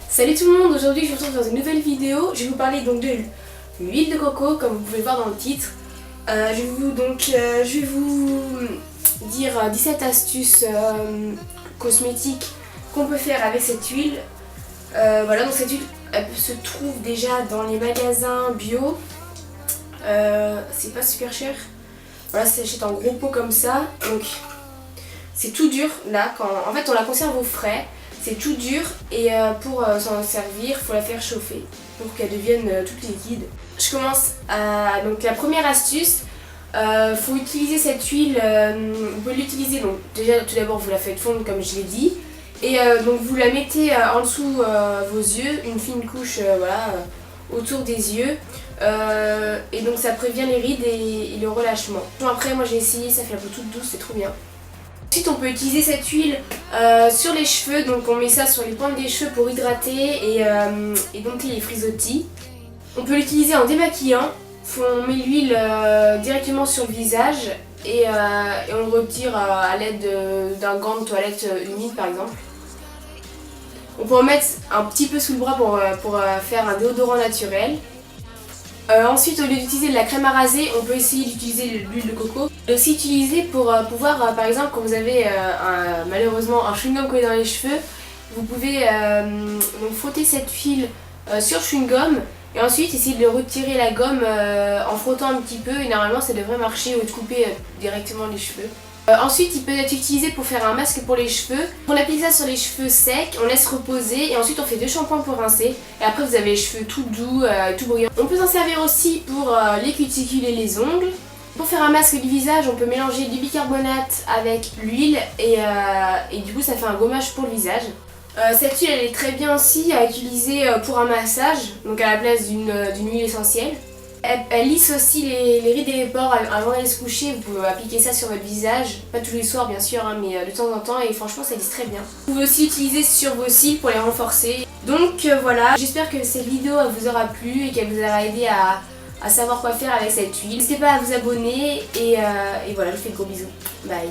Salut tout le monde, aujourd'hui je vous retrouve dans une nouvelle vidéo. Je vais vous parler donc de l'huile de coco, comme vous pouvez voir dans le titre. Je vais vous dire 17 astuces cosmétiques qu'on peut faire avec cette huile. Voilà, donc cette huile elle se trouve déjà dans les magasins bio. C'est pas super cher. Voilà, ça s'achète en gros pot comme ça. Donc c'est tout dur là, en fait on la conserve au frais. C'est tout dur et pour s'en servir, il faut la faire chauffer pour qu'elle devienne toute liquide. Je commence à donc la première astuce. Faut utiliser cette huile. Vous pouvez l'utiliser donc déjà tout d'abord vous la faites fondre comme je l'ai dit et donc vous la mettez en dessous vos yeux, une fine couche autour des yeux et donc ça prévient les rides et le relâchement. Après moi j'ai essayé, ça fait la peau toute douce, c'est trop bien. Ensuite on peut utiliser cette huile sur les cheveux, donc on met ça sur les pointes des cheveux pour hydrater et dompter les frisottis. On peut l'utiliser en démaquillant, on met l'huile directement sur le visage et on le retire à l'aide d'un gant de toilette humide par exemple. On peut en mettre un petit peu sous le bras pour faire un déodorant naturel. Ensuite, au lieu d'utiliser de la crème à raser, on peut essayer d'utiliser l'huile de coco. Et aussi utiliser pour pouvoir, par exemple, quand vous avez malheureusement un chewing-gum collé dans les cheveux, vous pouvez donc frotter cette huile sur le chewing-gum et ensuite essayer de retirer la gomme en frottant un petit peu et normalement ça devrait marcher ou de couper directement les cheveux. Ensuite, il peut être utilisé pour faire un masque pour les cheveux. On applique ça sur les cheveux secs, on laisse reposer et ensuite on fait 2 shampoings pour rincer. Et après vous avez les cheveux tout doux, tout brillants. On peut s'en servir aussi pour les cuticules et les ongles. Pour faire un masque du visage, on peut mélanger du bicarbonate avec l'huile et du coup ça fait un gommage pour le visage. Cette huile elle est très bien aussi à utiliser pour un massage, donc à la place d'une huile essentielle. Elle lisse aussi les rides et les pores avant d'aller se coucher. Vous pouvez appliquer ça sur votre visage, pas tous les soirs bien sûr, mais de temps en temps et franchement ça lisse très bien. Vous pouvez aussi l'utiliser sur vos cils pour les renforcer. Donc voilà, j'espère que cette vidéo vous aura plu et qu'elle vous aura aidé à savoir quoi faire avec cette huile. N'hésitez pas à vous abonner et voilà, je vous fais de gros bisous. Bye.